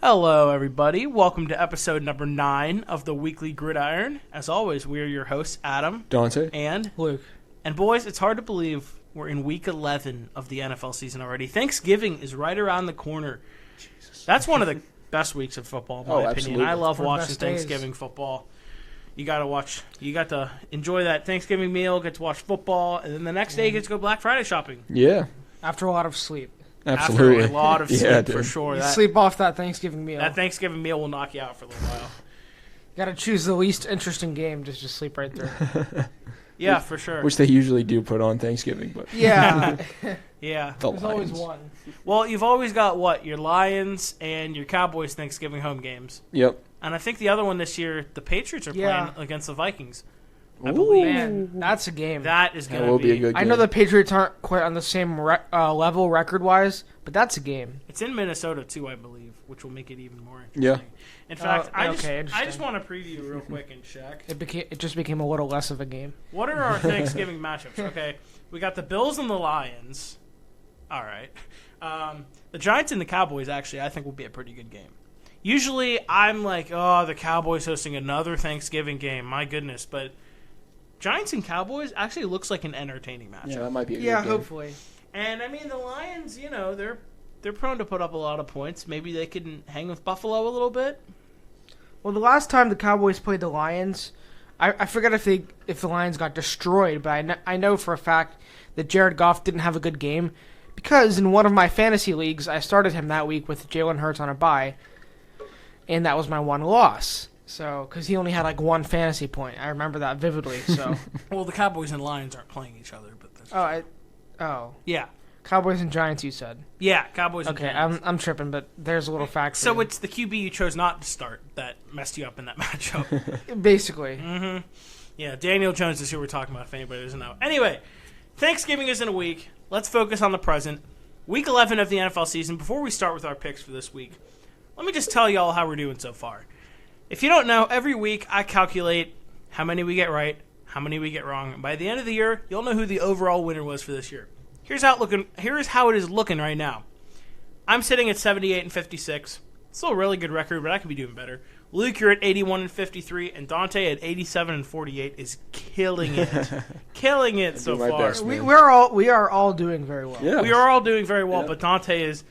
Hello, everybody. Welcome to episode number 9 of the Weekly Gridiron. As always, we are your hosts, Adam, Dante, and Luke. And boys, it's hard to believe we're in week 11 of the NFL season already. Thanksgiving is right around the corner. Jesus. That's one of the best weeks of football, in my opinion. Absolutely. I love One of the watching best Thanksgiving football. You got to watch. You got to enjoy that Thanksgiving meal, get to watch football, and then the next day you get to go Black Friday shopping. Yeah, After a lot of sleep. absolutely. After a lot of sleep, Yeah, for dude. sure. You That, sleep off that Thanksgiving meal. that Thanksgiving meal will knock you out for a little while. You got to choose the least interesting game to just sleep right through. Yeah, for sure. Which they usually do put on Thanksgiving, but Yeah. Yeah. the There's Lions. always one. Well, you've always got, what, your Lions and your Cowboys Thanksgiving home games. Yep. And I think the other one this year, the Patriots are Yeah. playing against the Vikings. I Ooh. believe. Man, that's a game. That is That going to will be a good game. I know the Patriots aren't quite on the same level record-wise, but that's a game. It's in Minnesota, too, I believe, which will make it even more interesting. Yeah. In fact, I okay, just interesting. want to preview real quick and check. It just became a little less of a game. What are our Thanksgiving matchups? Okay, we got the Bills and the Lions. All right. The Giants and the Cowboys, actually, I think will be a pretty good game. Usually, I'm like, oh, the Cowboys hosting another Thanksgiving game. My goodness. But Giants and Cowboys actually looks like an entertaining matchup. Yeah, that might be a good Yeah, game. hopefully. And, I mean, the Lions, you know, they're prone to put up a lot of points. Maybe they can hang with Buffalo a little bit. Well, the last time the Cowboys played the Lions, I forget if the Lions got destroyed, but I know for a fact that Jared Goff didn't have a good game because in one of my fantasy leagues, I started him that week with Jalen Hurts on a bye, and that was my one loss. So, because he only had like one fantasy point, I remember that vividly. So, Well, the Cowboys and Lions aren't playing each other, but that's yeah, Cowboys and Giants, you said. yeah, Cowboys. Okay, and Giants. I'm tripping, but there's a little fact. So for it's the QB you chose not to start that messed you up in that matchup. you. Basically. Mm-hmm. Yeah, Daniel Jones is who we're talking about. If anybody doesn't know. Anyway, Thanksgiving is in a week. Let's focus on the present. Week 11 of the NFL season. Before we start with our picks for this week, let me just tell y'all how we're doing so far. If you don't know, every week I calculate how many we get right, how many we get wrong. And by the end of the year, you'll know who the overall winner was for this year. Here's how it is looking right now. I'm sitting at 78 and 56. Still a really good record, but I could be doing better. Luke, you're at 81 and 53, and Dante at 87 and 48 is killing it. Killing it so my far. best, We man. we are all doing very well. Yeah. We are all doing very well, Yeah. but Dante is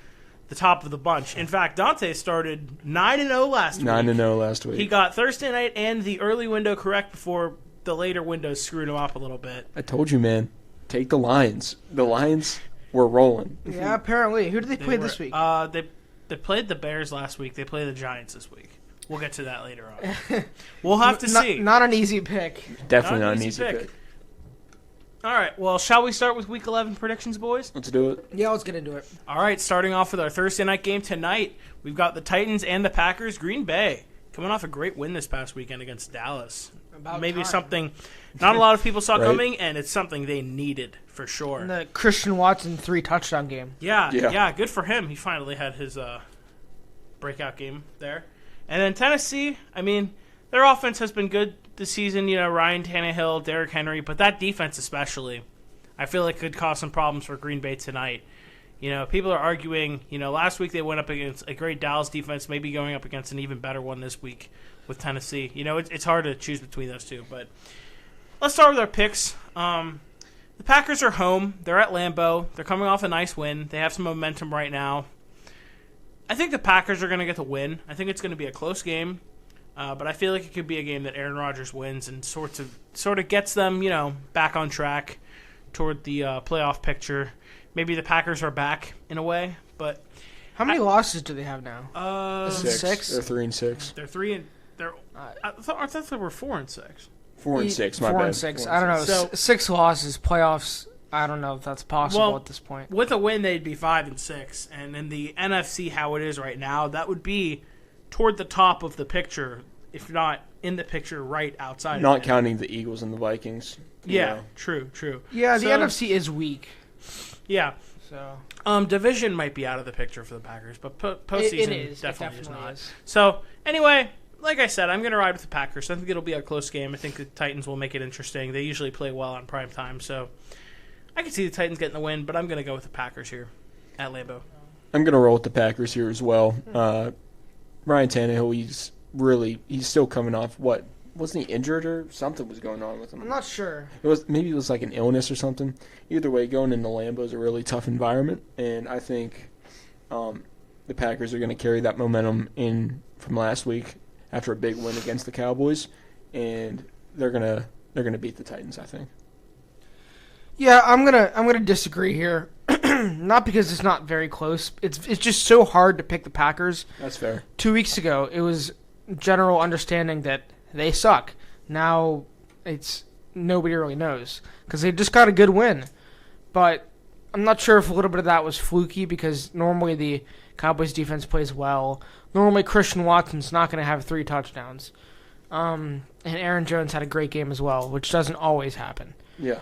the top of the bunch. In fact, Dante started 9-0 last week. 9-0 last week. He got Thursday night and the early window correct before the later windows screwed him up a little bit. I told you, man. Take the Lions. The Lions were rolling. Yeah, apparently. Who did they play this week? They played the Bears last week. They play the Giants this week. We'll get to that later on. We'll have to see. Not an easy pick. Definitely not an easy pick. All right, well, shall we start with Week 11 predictions, boys? Let's do it. Yeah, let's get into it. All right, starting off with our Thursday night game tonight, we've got the Titans and the Packers. Green Bay coming off a great win this past weekend against Dallas. About Maybe time. something not a lot of people saw Right. coming, and it's something they needed for sure. And the Christian Watson 3-touchdown game. Yeah, good for him. He finally had his breakout game there. And then Tennessee, I mean, their offense has been good this season. You know, Ryan Tannehill, Derrick Henry, but that defense especially, I feel like could cause some problems for Green Bay tonight. You know, people are arguing, you know, last week they went up against a great Dallas defense, maybe going up against an even better one this week with Tennessee. You know, it's hard to choose between those two, but let's start with our picks. The Packers are home. They're at Lambeau. They're coming off a nice win. They have some momentum right now. I think the Packers are going to get the win. I think it's going to be a close game, but I feel like it could be a game that Aaron Rodgers wins and sort of gets them, you know, back on track toward the playoff picture. Maybe the Packers are back in a way, but How many losses do they have now? Is it 6? They're 3-6. they're 3 and they're. I thought they were 4 and 6. 4-6. My 4 bad. and 6. 4 I don't know. So- 6 losses, playoffs. I don't know if that's possible Well, at this point. With a win, they'd be 5 and 6, and in the NFC, how it is right now, that would be toward the top of the picture, if not in the picture, right outside. Not of it. counting the Eagles and the Vikings. you Yeah, know. true. Yeah, the So- NFC is weak. Yeah, So division might be out of the picture for the Packers, but postseason it is. definitely It is definitely not. is. So anyway, like I said, I'm going to ride with the Packers. I think it'll be a close game. I think the Titans will make it interesting. They usually play well on prime time, so I can see the Titans getting the win, but I'm going to go with the Packers here at Lambeau. I'm going to roll with the Packers here as well. Ryan Tannehill, he's still coming off what? Wasn't he injured or something was going on with him? I'm not sure. Maybe it was like an illness or something. Either way, going into Lambeau is a really tough environment, and I think the Packers are going to carry that momentum in from last week after a big win against the Cowboys, and they're gonna beat the Titans, I think. Yeah, I'm gonna disagree here. Not because it's not very close. It's just so hard to pick the Packers. That's fair. 2 weeks ago, it was general understanding that they suck. Now it's nobody really knows because they just got a good win. But I'm not sure if a little bit of that was fluky because normally the Cowboys defense plays well. Normally Christian Watson's not going to have 3 touchdowns. And Aaron Jones had a great game as well, which doesn't always happen. Yeah.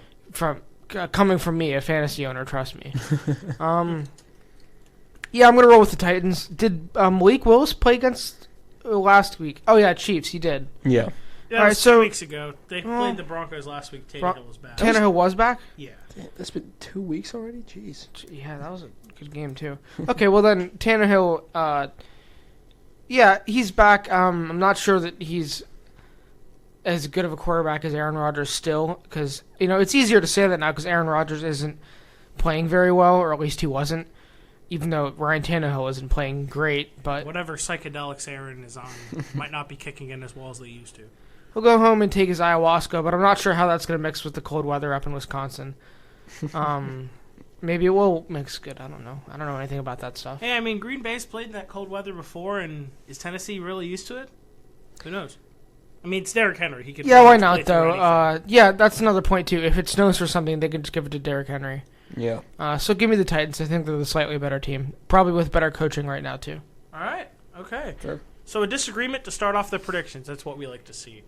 Coming from me, a fantasy owner, trust me. Yeah, I'm going to roll with the Titans. Did Malik Willis play against last week? Oh, yeah, Chiefs. He did. Yeah. Yeah, All right, so 2 so- weeks ago. They played the Broncos last week. Tannehill was back. Tannehill was back? Yeah. Damn, that's been 2 weeks already? Jeez. Yeah, that was a good game, too. Okay, well, then Tannehill, yeah, he's back. I'm not sure that he's as good of a quarterback as Aaron Rodgers still because, it's easier to say that now because Aaron Rodgers isn't playing very well, or at least he wasn't, even though Ryan Tannehill isn't playing great. But Whatever psychedelics Aaron is on might not be kicking in as well as they used to. he'll go home and take his ayahuasca, but I'm not sure how that's going to mix with the cold weather up in Wisconsin. Maybe it will mix good. I don't know. I don't know anything about that stuff. Hey, I mean, Green Bay's played in that cold weather before, and is Tennessee really used to it? Who knows? I mean, it's Derrick Henry. He could. Yeah, why play not, through though? anything. Yeah, that's another point, too. If it snows for something, they can just give it to Derrick Henry. Yeah. So give me the Titans. I think they're the slightly better team. Probably with better coaching right now, too. All right. Okay. Sure. So a disagreement to start off the predictions. That's what we like to see.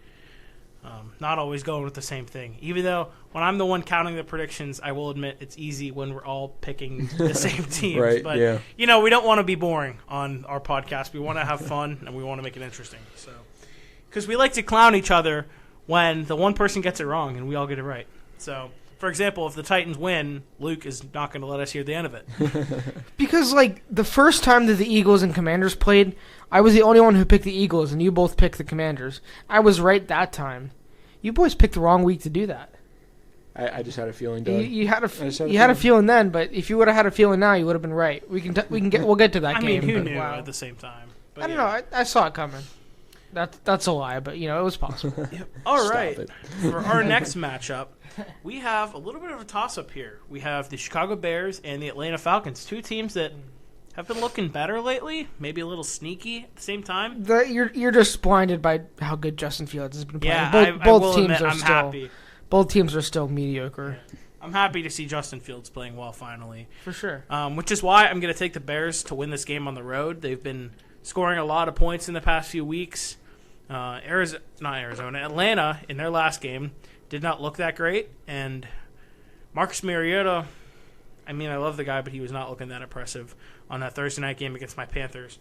Not always going with the same thing. Even though when I'm the one counting the predictions, I will admit it's easy when we're all picking the same teams. Right, But, yeah. we don't want to be boring on our podcast. We want to have fun, and we want to make it interesting. So, because we like to clown each other when the one person gets it wrong and we all get it right. So, for example, if the Titans win, Luke is not going to let us hear the end of it. Because, the first time that the Eagles and Commanders played, I was the only one who picked the Eagles, and you both picked the Commanders. I was right that time. You boys picked the wrong week to do that. I just had a feeling, Doug. You had a feeling then, but if you would have had a feeling now, you would have been right. We'll get to that I game. mean, who but knew wow. at the same time? But I don't know. I saw it coming. That's a lie, but it was possible. All Stop right. it. For our next matchup, we have a little bit of a toss-up here. We have the Chicago Bears and the Atlanta Falcons, 2 teams that have been looking better lately, maybe a little sneaky at the same time. You're just blinded by how good Justin Fields has been playing. Yeah, both I will teams admit, are I'm still happy. both teams are still mediocre I'm happy to see Justin Fields playing well finally. for sure. Which is why I'm going to take the Bears to win this game on the road. They've been scoring a lot of points in the past few weeks. Atlanta, in their last game, did not look that great. And Marcus Mariota, I love the guy, but he was not looking that impressive on that Thursday night game against my Panthers.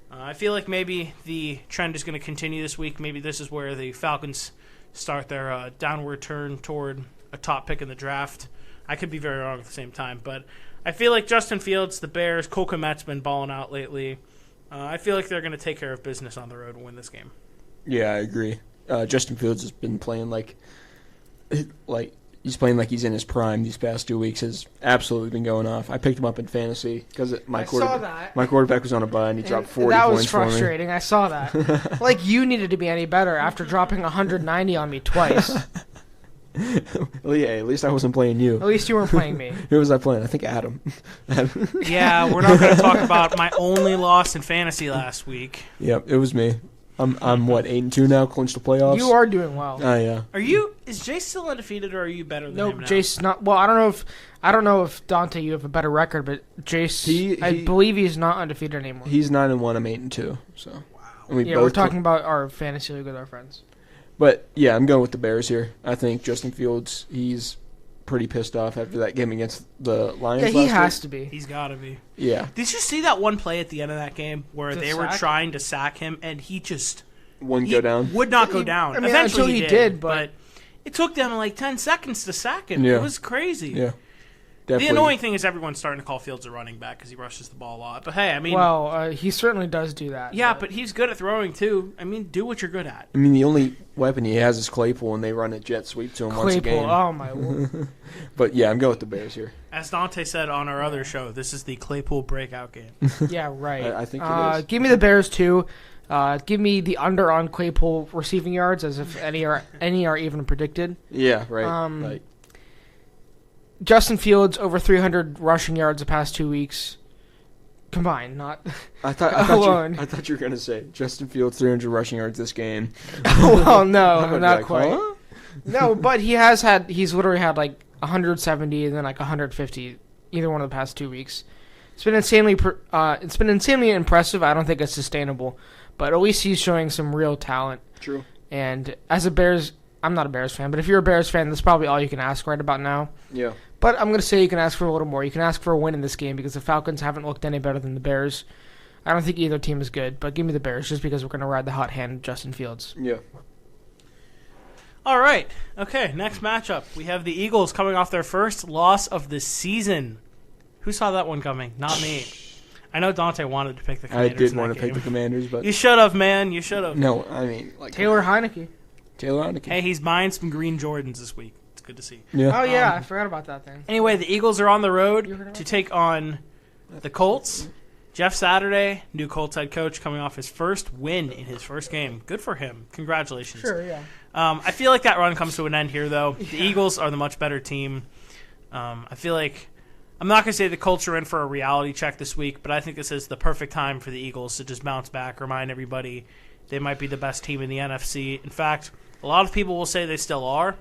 I feel like maybe the trend is going to continue this week. Maybe this is where the Falcons start their downward turn toward a top pick in the draft. I could be very wrong at the same time, but I feel like Justin Fields, the Bears, Cole Kmet's been balling out lately. I feel like they're going to take care of business on the road and win this game. Yeah, I agree. Justin Fields has been playing like he's playing like he's in his prime these past 2 weeks. Has absolutely been going off. I picked him up in fantasy because my quarterback was on a bye and he dropped 40 that points was frustrating. I saw that. Like you needed to be any better after dropping 190 on me twice. Well, yeah, at least I wasn't playing you. At least you weren't playing me. Who was I playing? I think Adam. Yeah, we're not going to talk about my only loss in fantasy last week. Yep, it was me. I'm what 8-2 now, clinched the playoffs. You are doing well. Oh yeah. Is Jace still undefeated, or are you better than him now? Jace not. Well, I don't know if Dante you have a better record, but Jace, I believe he's not undefeated anymore. He's 9-1. I'm 8-2. So. Wow. And we're talking about our fantasy league with our friends. But yeah, I'm going with the Bears here. I think Justin Fields, he's pretty pissed off after that game against the Lions. Yeah, he last has week. to be. He's got to be. Yeah. Did you see that one play at the end of that game where they were trying to sack him and he just Wouldn't go down? Would not go down. Eventually until he did, but it took them like 10 seconds to sack him. Yeah. It was crazy. Yeah. definitely. The annoying thing is everyone's starting to call Fields a running back because he rushes the ball a lot. But hey, I mean, he certainly does do that. yeah, but he's good at throwing too. I mean, do what you're good at. I mean, the only weapon he has is Claypool, and they run a jet sweep to him once a game. Oh my lord! But yeah, I'm going with the Bears here. As Dante said on our other show, this is the Claypool breakout game. Yeah, right. I think it is. Give me the Bears too. Give me the under on Claypool receiving yards, as if any are even predicted. Yeah, right. Like, Justin Fields over 300 rushing yards the past 2 weeks combined. Not I thought you were going to say Justin Fields 300 rushing yards this game. Well, no, not like, quite. Huh? No, but he's literally had like 170 and then like 150 either one of the past 2 weeks. It's been insanely impressive. I don't think it's sustainable, but at least he's showing some real talent. True. And as a Bears, I'm not a Bears fan, but if you're a Bears fan, that's probably all you can ask right about now. Yeah. But I'm going to say you can ask for a little more. You can ask for a win in this game because the Falcons haven't looked any better than the Bears. I don't think either team is good, but give me the Bears just because we're going to ride the hot hand of Justin Fields. Yeah. All right. Okay, next matchup. We have the Eagles coming off their first loss of the season. Who saw that one coming? Not me. I know Dante wanted to pick the Commanders. I did want to pick the Commanders, but you should have, man. You should have. No, I mean, like Taylor Heineke. Hey, he's buying some green Jordans this week. It's good to see. Yeah. Oh, yeah, I forgot about that thing. Anyway, the Eagles are on the road to take on the Colts. Jeff Saturday, new Colts head coach, coming off his first win in his first game. Good for him. Congratulations. Sure, yeah. I feel like that run comes to an end here, though. The Eagles are the much better team. I feel like I'm not going to say the Colts are in for a reality check this week, but I think this is the perfect time for the Eagles to just bounce back, remind everybody they might be the best team in the NFC. In fact, a lot of people will say they still are.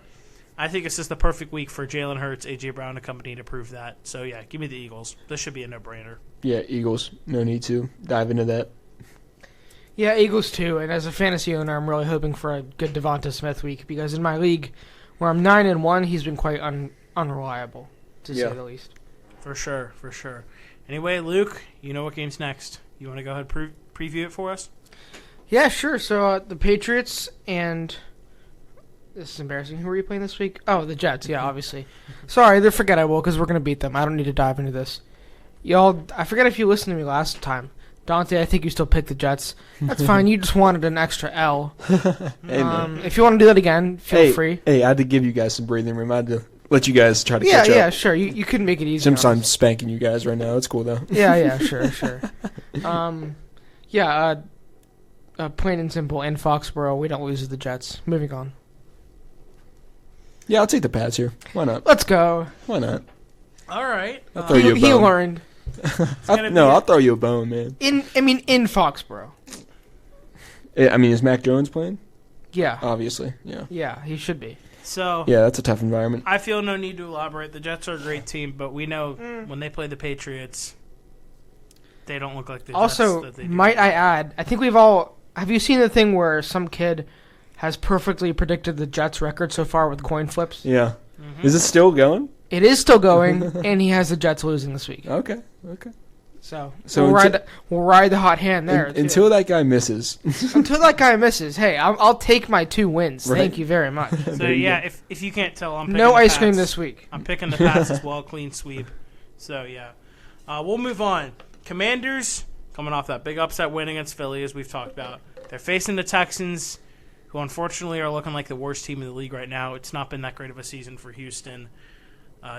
I think it's just the perfect week for Jalen Hurts, A.J. Brown, and company to prove that. So, yeah, give me the Eagles. This should be a no-brainer. Yeah, Eagles. No need to dive into that. Yeah, Eagles too. And as a fantasy owner, I'm really hoping for a good Devonta Smith week because in my league, where I'm 9-1, he's been quite unreliable, to say the least. For sure, for sure. Anyway, Luke, you know what game's next. You want to go ahead and preview it for us? Yeah, sure. So the Patriots and this is embarrassing. Who are you playing this week? Oh, the Jets. Yeah, obviously. Sorry, they're forgettable because we're gonna beat them. I don't need to dive into this. Y'all, I forget if you listened to me last time. Dante, I think you still picked the Jets. That's fine. You just wanted an extra L. Hey, if you want to do that again, feel free. Hey, I had to give you guys some breathing room. I had to let you guys try to catch up. Yeah, sure. You couldn't make it easy. Since I'm spanking you guys right now. It's cool, though. Yeah, sure. Plain and simple, in Foxborough, we don't lose to the Jets. Moving on. Yeah, I'll take the Pats here. Why not? Let's go. Why not? All right. I'll throw you a bone. He learned. I'll throw you a bone, man. In Foxborough. I mean, is Mac Jones playing? Yeah. Obviously, yeah. Yeah, he should be. So yeah, that's a tough environment. I feel no need to elaborate. The Jets are a great team, but we know when they play the Patriots, they don't look like the Jets that they do. Might I add, I think we've all... Have you seen the thing where some kid has perfectly predicted the Jets' record so far with coin flips? Yeah. Mm-hmm. Is it still going? It is still going, and he has the Jets losing this week. Okay. So we'll ride the hot hand there. Until that guy misses. Until that guy misses. Hey, I'll take my 2 wins. Right. Thank you very much. So, yeah, if you can't tell, I'm picking no the ice Pats. cream this week. I'm picking the Pats as well, clean sweep. So, yeah. We'll move on. Commanders, coming off that big upset win against Philly, as we've talked about. They're facing the Texans, who unfortunately are looking like the worst team in the league right now. It's not been that great of a season for Houston.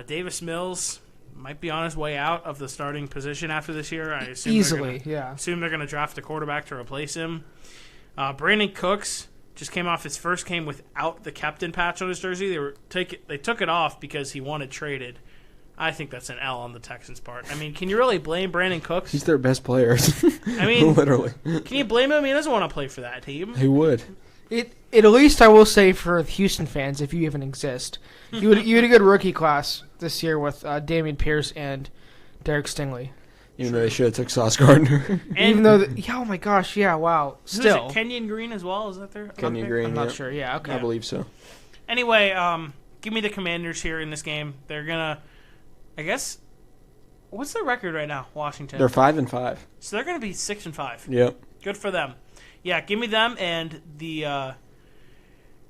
Davis Mills might be on his way out of the starting position after this year. I assume assume they're going to draft a quarterback to replace him. Brandon Cooks just came off his first game without the captain patch on his jersey. They took it off because he wanted traded. I think that's an L on the Texans' part. I mean, can you really blame Brandon Cooks? He's their best player. I mean, literally. Can you blame him? He doesn't want to play for that team. He would. At least I will say for Houston fans, if you even exist, you had a good rookie class this year with Damian Pierce and Derek Stingley. Even though they should have took Sauce Gardner. Even though, oh my gosh, yeah, wow. Still, who's it, Kenyon Green as well? Is that there? Kenyon Green. I'm not sure. Yeah, okay. I believe so. Anyway, give me the Commanders here in this game. They're gonna, I guess. What's their record right now, Washington? They're 5-5. So they're gonna be 6-5. Yep. Good for them. Yeah, give me them and the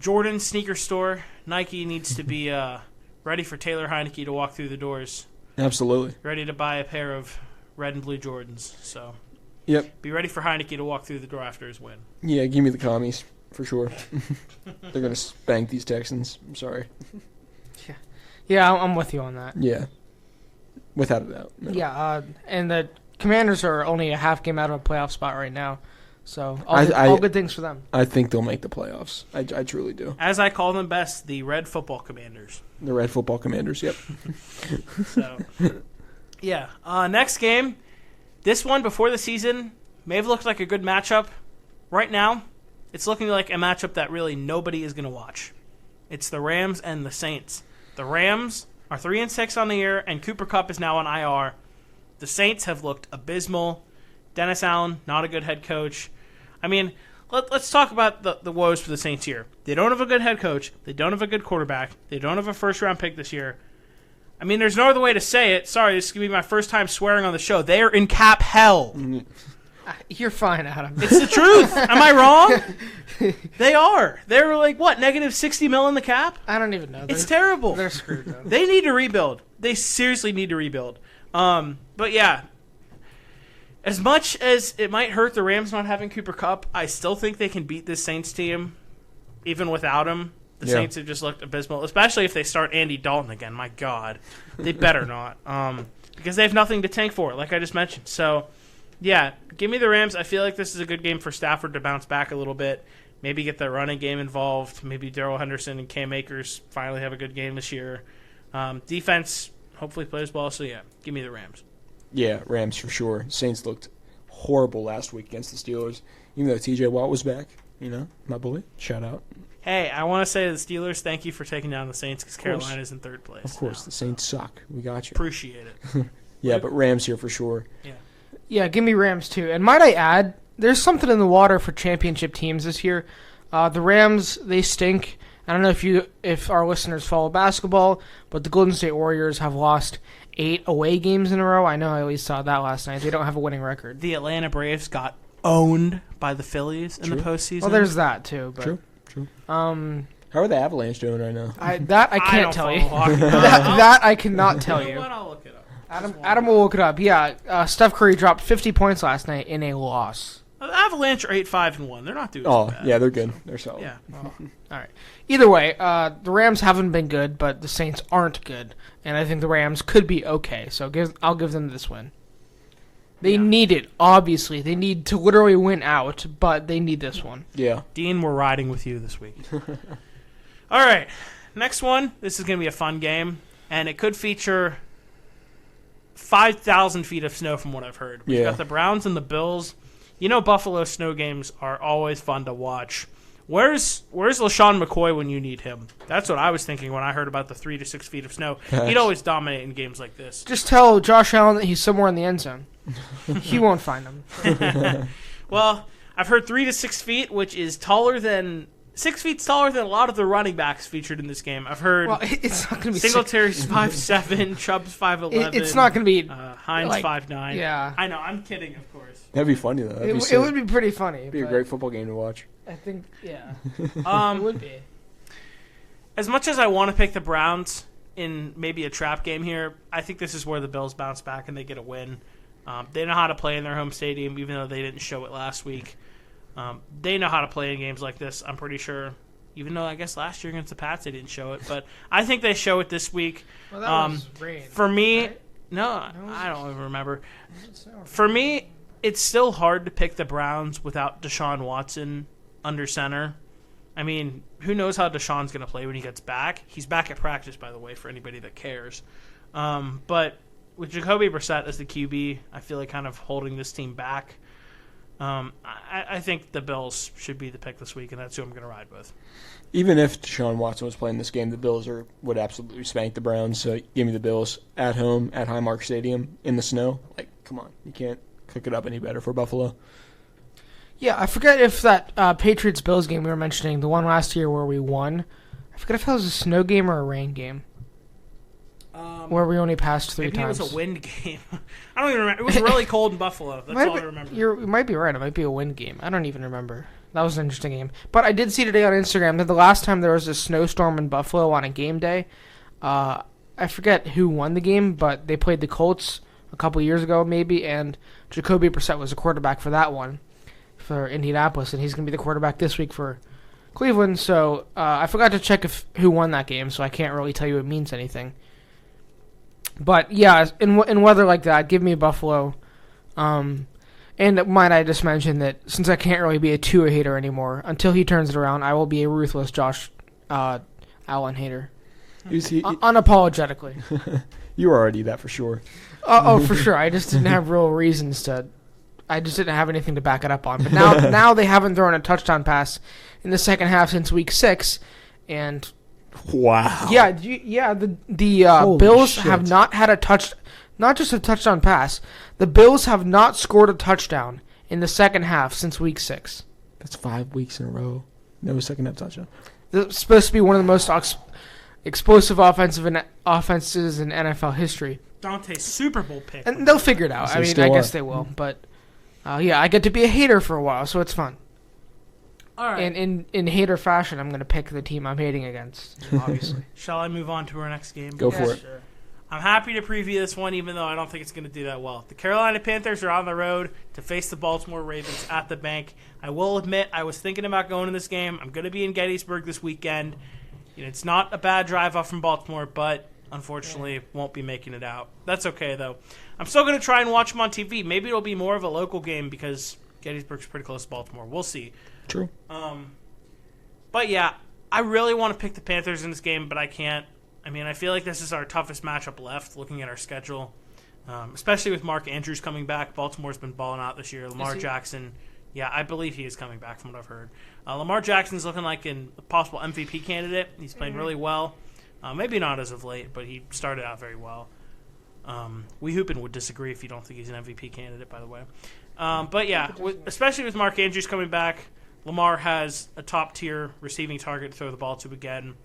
Jordan sneaker store. Nike needs to be ready for Taylor Heineke to walk through the doors. Absolutely. ready to buy a pair of red and blue Jordans. So, Yep. be ready for Heineke to walk through the door after his win. Yeah, give me the commies for sure. They're gonna spank these Texans. I'm sorry. Yeah, I'm with you on that. Yeah, without a doubt. No. Yeah, and the Commanders are only a half game out of a playoff spot right now, so all good things for them. I think they'll make the playoffs. I truly do. As I call them best, the Red Football Commanders. The Red Football Commanders. Yep. So, yeah. Next game. This one before the season may have looked like a good matchup. Right now, it's looking like a matchup that really nobody is going to watch. It's the Rams and the Saints. The Rams are 3-6 on the year, and Cooper Kupp is now on IR. The Saints have looked abysmal. Dennis Allen, not a good head coach. I mean, let's talk about the woes for the Saints here. They don't have a good head coach. They don't have a good quarterback. They don't have a first-round pick this year. I mean, there's no other way to say it. Sorry, this is going to be my first time swearing on the show. They are in cap hell. You're fine, Adam. It's the truth. Am I wrong? They are. They're like, what, negative 60 mil in the cap? I don't even know. It's terrible. They're screwed, though. They need to rebuild. They seriously need to rebuild. But yeah, as much as it might hurt the Rams not having Cooper Kupp, I still think they can beat this Saints team even without him. The Saints have just looked abysmal, especially if they start Andy Dalton again. My God. They better not. Because they have nothing to tank for, like I just mentioned. So, yeah, give me the Rams. I feel like this is a good game for Stafford to bounce back a little bit. Maybe get the running game involved. Maybe Darrell Henderson and Cam Akers finally have a good game this year. Defense hopefully plays well. So, yeah, give me the Rams. Yeah, Rams for sure. Saints looked horrible last week against the Steelers. Even though T.J. Watt was back, my boy. Shout out. Hey, I want to say to the Steelers, thank you for taking down the Saints because Carolina's in third place. Of course, now, the Saints suck. We got you. Appreciate it. Yeah, but Rams here for sure. Yeah, give me Rams too. And might I add, there's something in the water for championship teams this year. The Rams, they stink. I don't know if our listeners follow basketball, but the Golden State Warriors have lost 8 away games in a row. I know I at least saw that last night. They don't have a winning record. The Atlanta Braves got owned by the Phillies in the postseason. Well, there's that too. But, True. How are the Avalanche doing right now? I can't tell you. Hockey. that I cannot tell You you. know what? I'll look it up. Adam will look it up. Yeah, Steph Curry dropped 50 points last night in a loss. The Avalanche are 8-5-1. They're not doing so bad. Yeah, they're good. They're solid. Yeah. All right. Either way, the Rams haven't been good, but the Saints aren't good, and I think the Rams could be okay. So I'll give them this win. They need it, obviously. They need to literally win out, but they need this one. Yeah. Dean, we're riding with you this week. All right. Next one. This is going to be a fun game, and it could feature 5,000 feet of snow from what I've heard. We've got the Browns and the Bills. You know Buffalo snow games are always fun to watch. Where's LaShawn McCoy when you need him? That's what I was thinking when I heard about the 3 to 6 feet of snow. He'd always dominate in games like this. Just tell Josh Allen that he's somewhere in the end zone. He won't find him. Well, I've heard 3 to 6 feet, which is taller than 6 feet taller than a lot of the running backs featured in this game. I've heard. Well, it's not going to be Singletary's 5'7", Chubb's 5'11". It's not going to be Hines 5'9". Yeah, I know. I'm kidding, of course. That'd be funny though. It would be pretty funny. It'd be a great football game to watch. I think, it would be. As much as I want to pick the Browns in maybe a trap game here, I think this is where the Bills bounce back and they get a win. They know how to play in their home stadium, even though they didn't show it last week. They know how to play in games like this, I'm pretty sure. Even though I guess last year against the Pats they didn't show it. But I think they show it this week. Well, that was rain. For me, right? no, I don't even remember. For me, it's still hard to pick the Browns without Deshaun Watson under center. I mean, who knows how Deshaun's going to play when he gets back. He's back at practice, by the way, for anybody that cares. But with Jacoby Brissett as the QB, I feel like kind of holding this team back. I think the Bills should be the pick this week, and that's who I'm going to ride with. Even if Deshaun Watson was playing this game, the Bills would absolutely spank the Browns. So give me the Bills at home at Highmark Stadium in the snow. Like, come on, you can't cook it up any better for Buffalo. Yeah, I forget if that Patriots-Bills game we were mentioning, the one last year where we won, I forget if it was a snow game or a rain game. Where we only passed 3 times. Maybe it was a wind game. I don't even remember. It was really cold in Buffalo. That's all I remember. You might be right. It might be a wind game. I don't even remember. That was an interesting game. But I did see today on Instagram that the last time there was a snowstorm in Buffalo on a game day, I I forget who won the game, but they played the Colts a couple years ago maybe, and Jacoby Brissett was a quarterback for that one for Indianapolis, and he's going to be the quarterback this week for Cleveland. So I forgot to check who won that game, so I can't really tell you it means anything. But yeah, in weather like that, give me Buffalo. And might I just mention that since I can't really be a Tua hater anymore, until he turns it around, I will be a ruthless Josh Allen hater. Unapologetically. You were already that for sure. For sure. I just didn't have real reasons to. I just didn't have anything to back it up on. But now they haven't thrown a touchdown pass in the second half since week 6, and wow. Yeah. The Bills shit. have not had not just a touchdown pass. The Bills have not scored a touchdown in the second half since week 6. That's 5 weeks in a row. No second half touchdown. It's supposed to be one of the most explosive offenses in NFL history. Dante's Super Bowl pick. And they'll figure it out. Yes, I mean, I guess they will. But I get to be a hater for a while, so it's fun. All right. And in hater fashion, I'm going to pick the team I'm hating against, obviously. Shall I move on to our next game? Go for it. Sure. I'm happy to preview this one, even though I don't think it's going to do that well. The Carolina Panthers are on the road to face the Baltimore Ravens at the bank. I will admit I was thinking about going to this game. I'm going to be in Gettysburg this weekend. It's not a bad drive off from Baltimore, but unfortunately won't be making it out. That's okay, though. I'm still going to try and watch them on TV. Maybe it'll be more of a local game because Gettysburg's pretty close to Baltimore. We'll see. True. But yeah, I really want to pick the Panthers in this game, but I can't. I mean, I feel like this is our toughest matchup left, looking at our schedule, especially with Mark Andrews coming back. Baltimore's been balling out this year. Lamar Jackson, yeah, I believe he is coming back from what I've heard. Lamar Jackson's looking like a possible MVP candidate. He's playing really well. Maybe not as of late, but he started out very well. We Hoopin would disagree if you don't think he's an MVP candidate, by the way. But yeah, especially with Mark Andrews coming back, Lamar has a top-tier receiving target to throw the ball to again.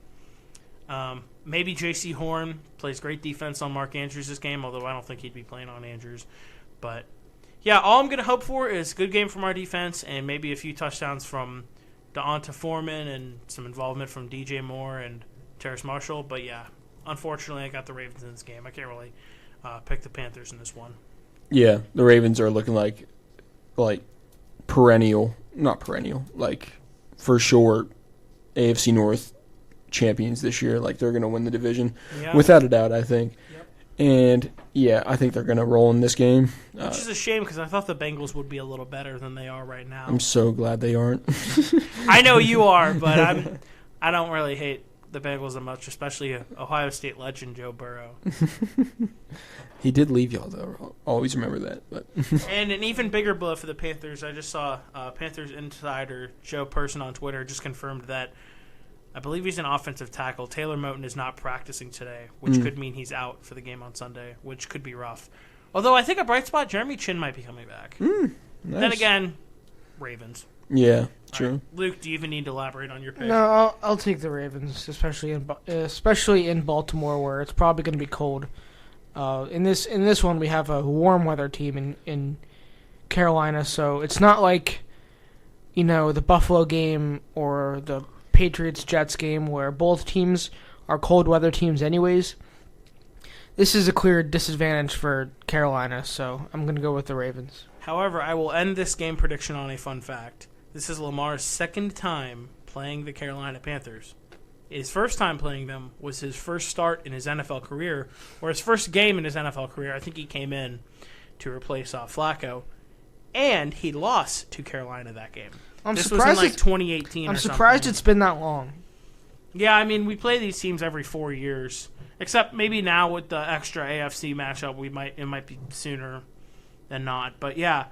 Maybe J.C. Horn plays great defense on Mark Andrews this game, although I don't think he'd be playing on Andrews. But yeah, all I'm going to hope for is a good game from our defense and maybe a few touchdowns from Deonta Foreman and some involvement from DJ Moore and Terrace Marshall. But yeah, unfortunately, I got the Ravens in this game. I can't really pick the Panthers in this one. Yeah, the Ravens are looking like perennial, not perennial, like for sure AFC North champions this year. Like they're going to win the division without a doubt, I think. Yep. And yeah, I think they're going to roll in this game. Which is a shame because I thought the Bengals would be a little better than they are right now. I'm so glad they aren't. I know you are, but I don't really hate the Bengals that much, especially Ohio State legend Joe Burrow. He did leave y'all, though. Always remember that. But And an even bigger blow for the Panthers. I just saw Panthers insider Joe Person on Twitter just confirmed that I believe he's an offensive tackle. Taylor Moton is not practicing today, which could mean he's out for the game on Sunday, which could be rough. Although I think a bright spot, Jeremy Chin might be coming back. Nice. Then again, Ravens. Yeah, true. Right. Luke, do you even need to elaborate on your pick? No, I'll take the Ravens, especially in Baltimore, where it's probably going to be cold. In this one, we have a warm weather team in Carolina, so it's not like the Buffalo game or the Patriots-Jets game where both teams are cold weather teams anyways. This is a clear disadvantage for Carolina, so I'm going to go with the Ravens. However, I will end this game prediction on a fun fact. This is Lamar's second time playing the Carolina Panthers. His first time playing them was his first start in his NFL career, or his first game in his NFL career. I think he came in to replace Flacco, and he lost to Carolina that game. This was in 2018 I'm surprised it's been that long. Yeah, I mean, we play these teams every 4 years, except maybe now with the extra AFC matchup, it might be sooner than not. But yeah,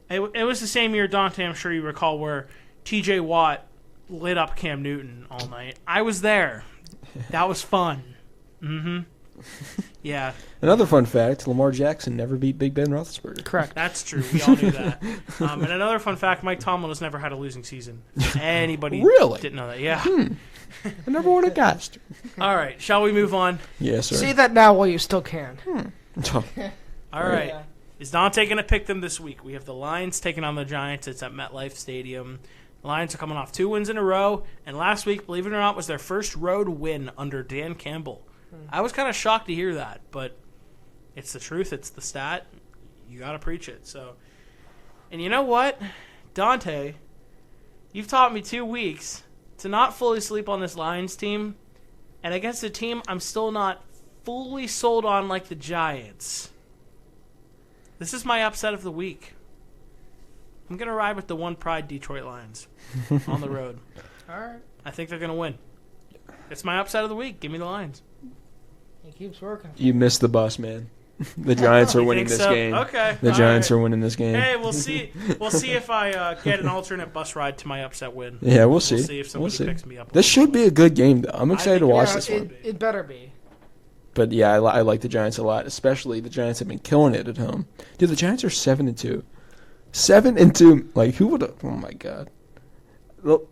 it was the same year, Dante, I'm sure you recall, where T.J. Watt lit up Cam Newton all night. I was there. That was fun. Mm-hmm. Yeah. Another fun fact, Lamar Jackson never beat Big Ben Roethlisberger. Correct. That's true. We all knew that. And another fun fact, Mike Tomlin has never had a losing season. Anybody really didn't know that. Yeah. I never would have guessed. All right. Shall we move on? Yes, sir. Say that now while you still can. All right. Yeah. Is Dante going to pick them this week? We have the Lions taking on the Giants. It's at MetLife Stadium. The Lions are coming off 2 wins in a row, and last week, believe it or not, was their first road win under Dan Campbell. I was kind of shocked to hear that, but it's the truth. It's the stat. You got to preach it. So, and you know what, Dante, you've taught me 2 weeks to not fully sleep on this Lions team, and against a team I'm still not fully sold on like the Giants. This is my upset of the week. I'm going to ride with the one pride Detroit Lions on the road. All right. I think they're going to win. It's my upset of the week. Give me the Lions. He keeps working. You missed the bus, man. The Giants are You winning think this so? game. Okay. The All Giants right. are winning this game. Hey, we'll see. We'll see if I get an alternate bus ride to my upset win. Yeah, we'll see. We'll see if somebody We'll see. picks me up. This should be a good game, though. I'm excited to think watch it this should one. be. It better be. But yeah, I like the Giants a lot. Especially the Giants have been killing it at home. Dude, the Giants are 7-2. 7-2. Like, who would have? Oh my god. Well,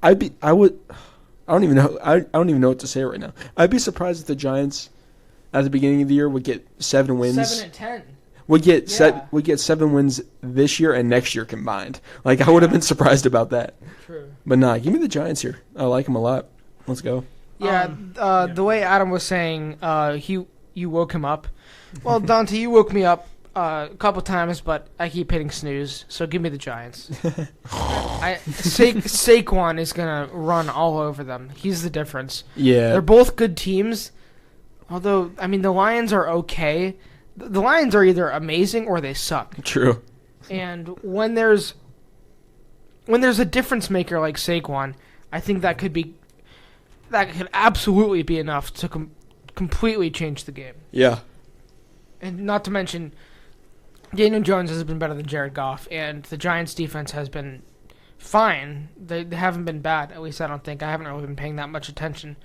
I don't even know. I don't even know what to say right now. I'd be surprised if the Giants, at the beginning of the year, would get 7 wins. 7-10. Would get Yeah. would get 7 wins this year and next year combined. Like, I would have been surprised about that. True. But nah, give me the Giants here. I like them a lot. Let's go. Yeah, yeah. the way Adam was saying, you woke him up. Well, Dante, you woke me up a couple times, but I keep hitting snooze. So give me the Giants. Saquon is gonna run all over them. He's the difference. Yeah. They're both good teams. Although, I mean, the Lions are okay. The Lions are either amazing or they suck. True. And when there's a difference maker like Saquon, I think that could absolutely be enough to completely change the game. Yeah. And not to mention, Daniel Jones has been better than Jared Goff, and the Giants' defense has been fine. They haven't been bad, at least I don't think. I haven't really been paying that much attention.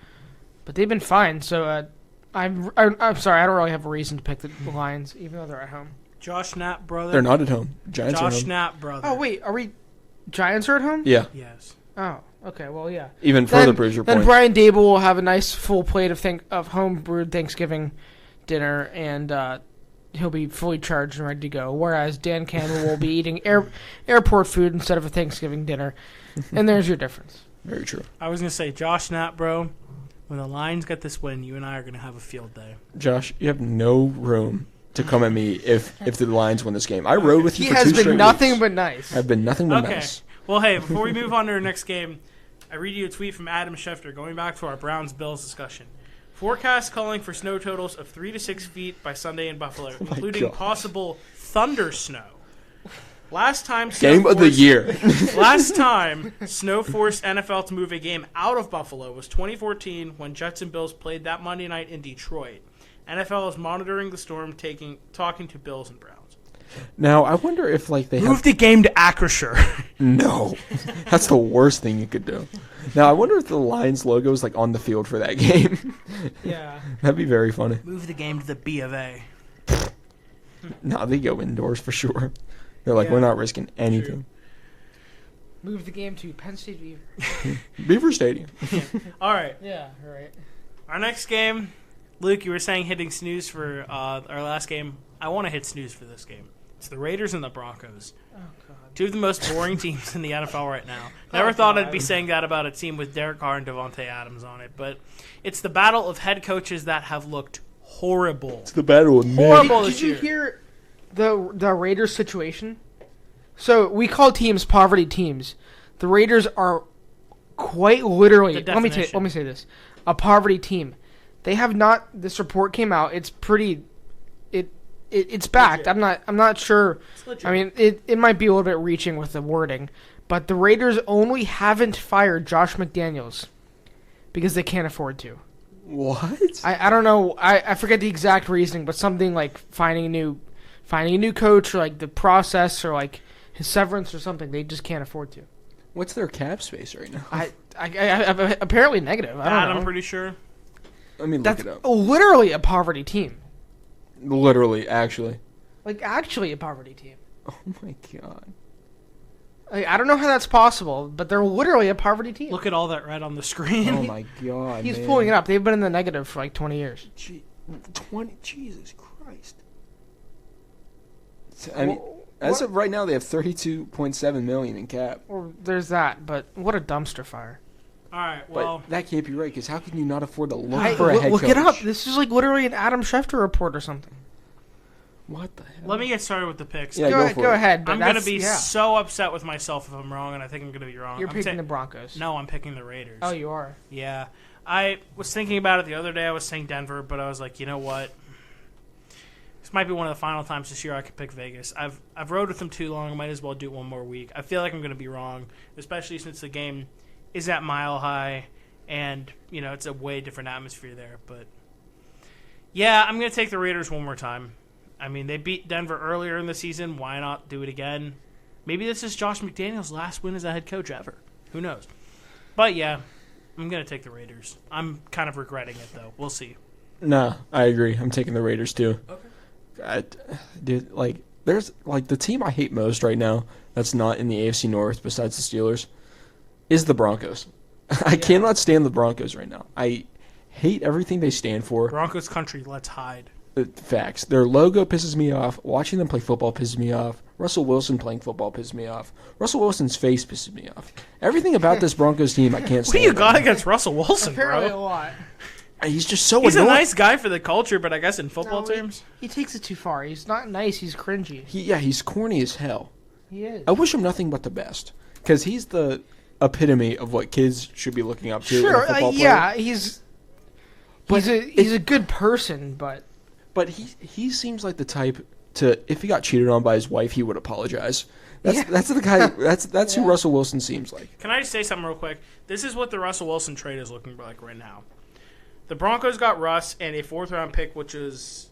But they've been fine, so I'm sorry, I don't really have a reason to pick the Lions, even though they're at home. Josh Knapp, brother. They're not at home. Giants are Josh home. Knapp, brother. Oh, wait, are we Giants are at home? Yeah. Yes. Oh, okay, well, yeah. Even further proves your Then point. Brian Dable will have a nice full plate of home-brewed Thanksgiving dinner, and he'll be fully charged and ready to go, whereas Dan Campbell will be eating airport food instead of a Thanksgiving dinner. And there's your difference. Very true. I was going to say, Josh Knapp, bro, when the Lions get this win, you and I are going to have a field day. Josh, you have no room to come at me if the Lions win this game. I rode with you He for has 2 been straight nothing weeks. but nice. I've been nothing but Okay. nice. Well, hey, before we move on to our next game, I read you a tweet from Adam Schefter going back to our Browns-Bills discussion. Forecast calling for snow totals of 3 to 6 feet by Sunday in Buffalo, including God. possible thunder snow. Last time Game of the year. Last time snow forced NFL to move a game out of Buffalo was 2014 when Jets and Bills played that Monday night in Detroit. NFL is monitoring the storm, talking to Bills and Browns. Now, I wonder if they Move have... the game to Acrisure. No. That's the worst thing you could do. Now, I wonder if the Lions logo is on the field for that game. Yeah. That'd be very funny. Move the game to the B of A. No, they go indoors for sure. They're like, Yeah. we're not risking anything. Move the game to Penn State Beaver. Beaver Stadium. All right. Yeah, right. Our next game, Luke, you were saying hitting snooze for our last game. I want to hit snooze for this game. It's the Raiders and the Broncos. Oh, God. Two of the most boring teams in the NFL right now. Never thought I'd be saying that about a team with Derek Carr and Devontae Adams on it, but it's the battle of head coaches that have looked horrible. It's the battle of Horrible Did this you year. hear the Raiders situation? So we call teams poverty teams. The Raiders are quite literally. The Let me definition. say this: a poverty team. They have not. This report came out. It's pretty. It's backed. Legit. I'm not sure. It's legit. I mean, it might be a little bit reaching with the wording, but the Raiders only haven't fired Josh McDaniels because they can't afford to. What? I don't know. I forget the exact reasoning, but something like finding a new coach, or like the process, or like his severance or something. They just can't afford to. What's their cap space right now? I apparently negative. I don't that know. I'm pretty sure. Let me look That's it up. literally a poverty team. Literally, actually. Like actually a poverty team. Oh my god. Like, I don't know how that's possible, but they're literally a poverty team. Look at all that red on the screen. Oh my god. He's man. pulling it up. They've been in the negative for like 20 years. 20. Jesus Christ. I mean, as of right now, they have $32.7 million in cap. Or there's that, but what a dumpster fire. All right, But well, that can't be right, because how can you not afford to look for a head look coach? it up. This is like literally an Adam Schefter report or something. What the hell? let me get started with the picks. Yeah, Go ahead. But I'm going to that's- be yeah. so upset with myself if I'm wrong, and I think I'm going to be wrong. You're I'm picking the Broncos. No, I'm picking the Raiders. Oh, you are. Yeah. I was thinking about it the other day. I was saying Denver, but I was like, you know what? This might be one of the final times this year I could pick Vegas. I've rode with them too long. I might as well do it one more week. I feel like I'm going to be wrong, especially since the game is at Mile High, and it's a way different atmosphere there. But yeah, I'm going to take the Raiders one more time. I mean, they beat Denver earlier in the season. Why not do it again? Maybe this is Josh McDaniels' last win as a head coach ever. Who knows? But yeah, I'm going to take the Raiders. I'm kind of regretting it, though. We'll see. Nah, I agree. I'm taking the Raiders, too. Okay. Dude, there's, the team I hate most right now that's not in the AFC North besides the Steelers is the Broncos. I cannot stand the Broncos right now. I hate everything they stand for. Broncos country, let's hide. Facts. Their logo pisses me off. Watching them play football pisses me off. Russell Wilson playing football pisses me off. Russell Wilson's face pisses me off. Everything about this Broncos team I can't stand. What do you got against Russell Wilson, Apparently a bro? lot. He's just so He's annoying. a nice guy for the culture, but I guess in football No, terms. He takes it too far. He's not nice. He's cringy. He's corny as hell. He is. I wish him nothing but the best, because he's the epitome of what kids should be looking up to. in a Sure. football player. Yeah. He's a good person, but But he seems like the type to, if he got cheated on by his wife, he would apologize. That's the guy. That's who Russell Wilson seems like. Can I just say something real quick? This is what the Russell Wilson trade is looking like right now. The Broncos got Russ and a 4th-round pick, which is,